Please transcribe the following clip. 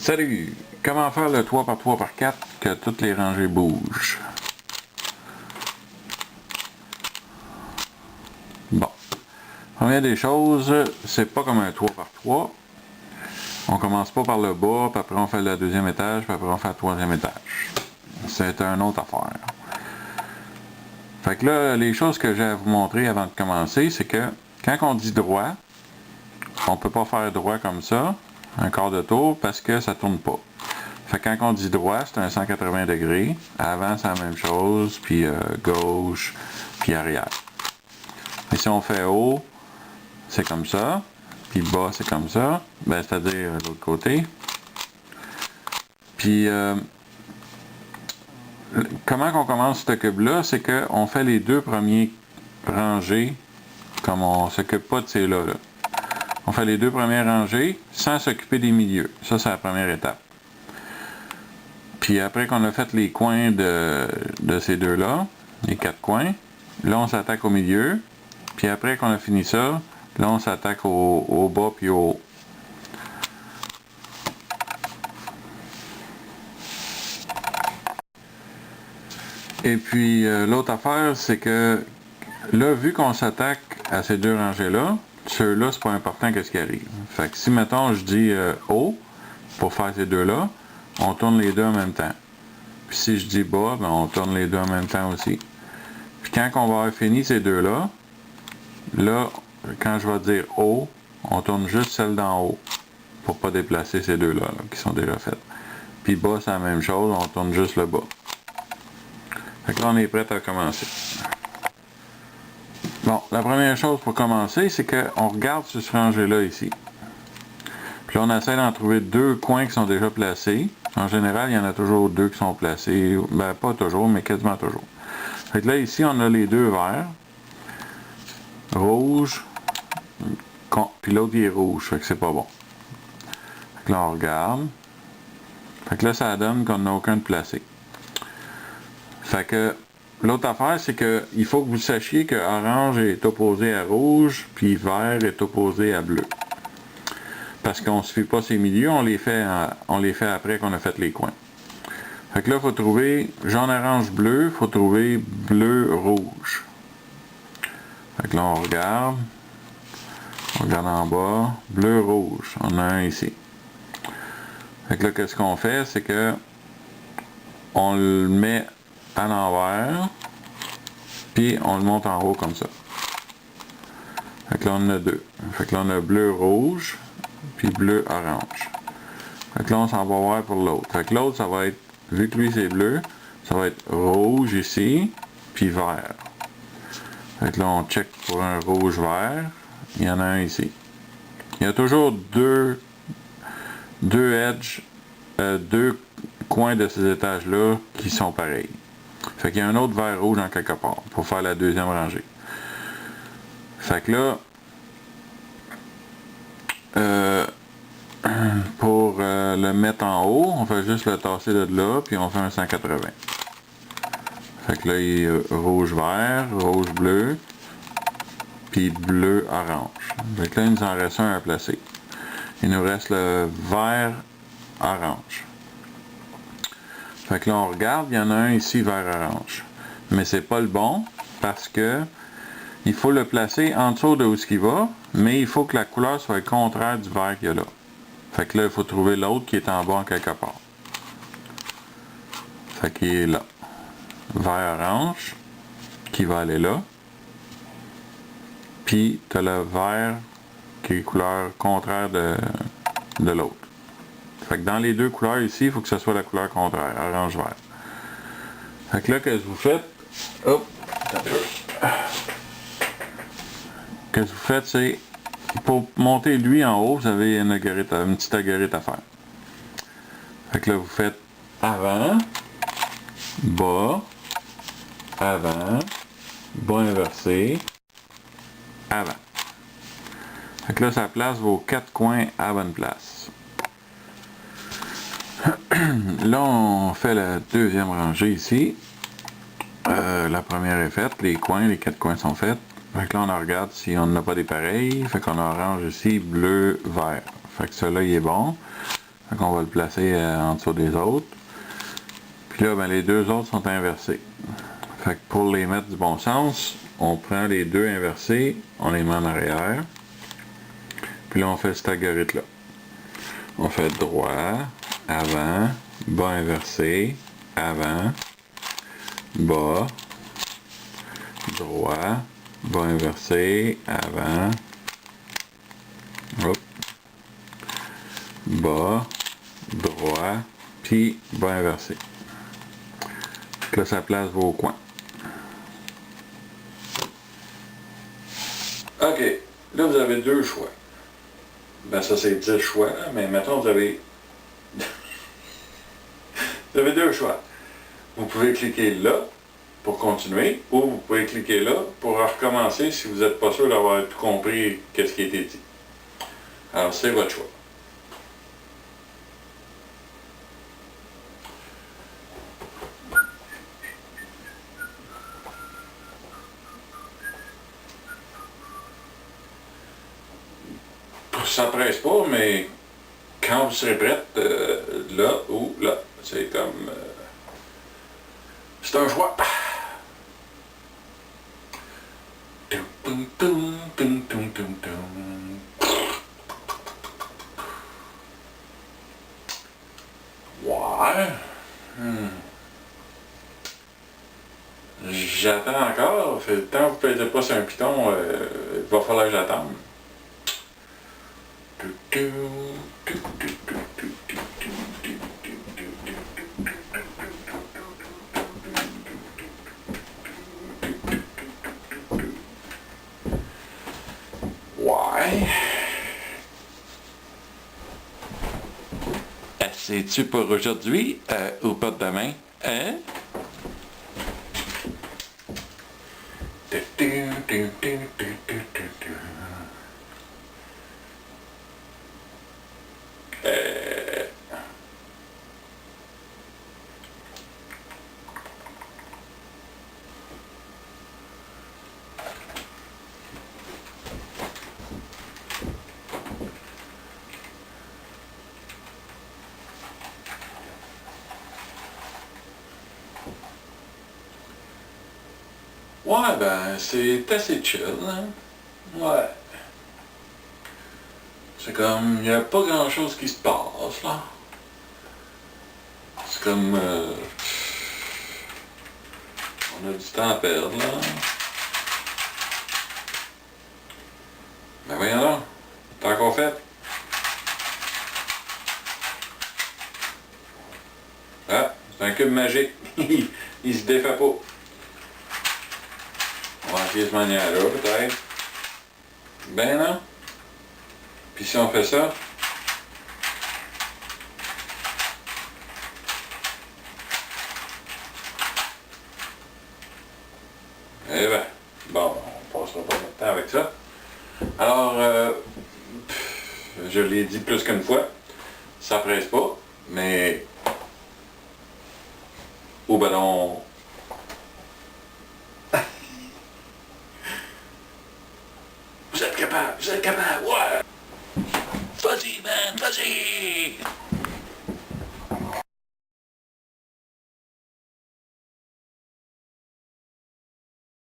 Salut! Comment faire le 3x3x4 que toutes les rangées bougent? Bon. Première des choses, c'est pas comme un 3x3. On commence pas par le bas, puis après on fait le deuxième étage, puis après on fait le troisième étage. C'est une autre affaire. Fait que là, les choses que j'ai à vous montrer avant de commencer, c'est que quand on dit droit, on peut pas faire droit comme ça, un quart de tour, parce que ça tourne pas. Fait que quand on dit droit, c'est un 180 degrés. Avant, c'est la même chose, puis gauche, puis arrière. Et si on fait haut, c'est comme ça, puis bas, c'est comme ça, ben, c'est-à-dire l'autre côté. Puis, comment qu'on commence ce cube-là, c'est qu'on fait les deux premiers rangées, comme on s'occupe pas de ces là. On fait les deux premières rangées sans s'occuper des milieux. Ça, c'est la première étape. Puis après qu'on a fait les coins de ces deux-là, les quatre coins, là on s'attaque au milieu. Puis après qu'on a fini ça, là on s'attaque au bas puis au haut. Et puis l'autre affaire, c'est que là, vu qu'on s'attaque à ces deux rangées-là, ceux-là, c'est pas important qu'est-ce qui arrive. Fait que si, mettons, je dis haut, pour faire ces deux-là, on tourne les deux en même temps. Puis si je dis bas, ben on tourne les deux en même temps aussi. Puis quand on va avoir fini ces deux-là, là, quand je vais dire haut, on tourne juste celle d'en haut, pour pas déplacer ces deux-là, qui sont déjà faites. Puis bas, c'est la même chose, on tourne juste le bas. Fait que là, on est prêt à commencer. Bon, la première chose pour commencer, c'est qu'on regarde sur ce rangé-là ici. Puis là, on essaie d'en trouver deux coins qui sont déjà placés. En général, il y en a toujours deux qui sont placés. Ben, pas toujours, mais quasiment toujours. Fait que là, ici, on a les deux verts. Rouge. Puis l'autre, il est rouge. Fait que c'est pas bon. Fait que là, on regarde. Fait que là, ça donne qu'on n'a aucun de placé. Fait que l'autre affaire, c'est que il faut que vous sachiez que orange est opposé à rouge, puis vert est opposé à bleu. Parce qu'on ne se fait pas ces milieux, on les fait après qu'on a fait les coins. Fait que là, il faut trouver jaune, orange, bleu, il faut trouver bleu, rouge. Fait que là, on regarde en bas, bleu, rouge, on a un ici. Fait que là, qu'est-ce qu'on fait, c'est que on le met à l'envers, puis on le monte en haut comme ça. Fait que là, on en a deux. Fait que là, on a bleu, rouge, puis bleu, orange. Fait que là, on s'en va voir pour l'autre. Fait que l'autre, ça va être, vu que lui c'est bleu, ça va être rouge ici, puis vert. Fait que là, on check pour un rouge vert. Il y en a un ici. Il y a toujours deux edges, deux coins de ces étages-là qui sont pareils. Fait qu'il y a un autre vert rouge en quelque part pour faire la deuxième rangée. Fait que là, pour le mettre en haut, on fait juste le tasser de là, puis on fait un 180. Fait que là, il est rouge-vert, rouge-bleu, puis bleu-orange. Fait que là, il nous en reste un à placer. Il nous reste le vert-orange. Fait que là, on regarde, il y en a un ici vert-orange. Mais c'est pas le bon, parce que il faut le placer en dessous de où ce qu'il va, mais il faut que la couleur soit le contraire du vert qu'il y a là. Fait que là, il faut trouver l'autre qui est en bas quelque part. Fait qu'il est là. Vert-orange, qui va aller là. Puis, tu as le vert qui est couleur contraire de l'autre. Fait que dans les deux couleurs ici, il faut que ce soit la couleur contraire, orange-vert. Fait que là, qu'est-ce que vous faites? Hop! Qu'est-ce que vous faites, c'est pour monter lui en haut, vous avez une petite algorithme à faire. Fait que là, vous faites avant, bas, avant, bas inversé, avant. Fait que là, ça place vos quatre coins à la bonne place. Là, on fait la deuxième rangée ici. La première est faite, les quatre coins sont faits. Fait que là, on regarde si on n'a pas des pareils. Fait qu'on a orange ici, bleu, vert. Fait que celui-là, il est bon. Fait qu'on va le placer en dessous des autres. Puis là, ben, les deux autres sont inversés. Fait que pour les mettre du bon sens, on prend les deux inversés, on les met en arrière. Puis là, on fait cet algorithme-là. On fait droit, avant, bas inversé, avant, bas, droit, bas inversé, avant, hop, bas, droit, puis bas inversé. Là, ça place vos coins. OK. Là, vous avez deux choix. Ben, ça, c'est 10 choix, là, mais mettons, vous avez... vous avez deux choix. Vous pouvez cliquer là pour continuer, ou vous pouvez cliquer là pour recommencer si vous n'êtes pas sûr d'avoir tout compris qu'est-ce qui a été dit. Alors, c'est votre choix. Ça presse pas, mais quand vous serez prête, là ou là, c'est comme... c'est un choix. Ouais. J'attends encore. Fait le temps que vous ne pèsez pas sur un piton, il va falloir que j'attende. Ouais. C'est-tu pour aujourd'hui ou pas demain? Hein? Ouais, ben, c'est assez chill, hein? Ouais. C'est comme, il n'y a pas grand-chose qui se passe, là. C'est comme, on a du temps à perdre, là. Ben voyons là, tant qu'on fait. Ah, c'est un cube magique. Il se défait pas. On va essayer de cette manière-là, peut-être. Ben non. Puis si on fait ça, eh ben, bon, on passera pas notre temps avec ça. Alors, je l'ai dit plus qu'une fois, ça presse pas, mais au ballon. Vous êtes capable, ouais! Vas-y, man, vas-y!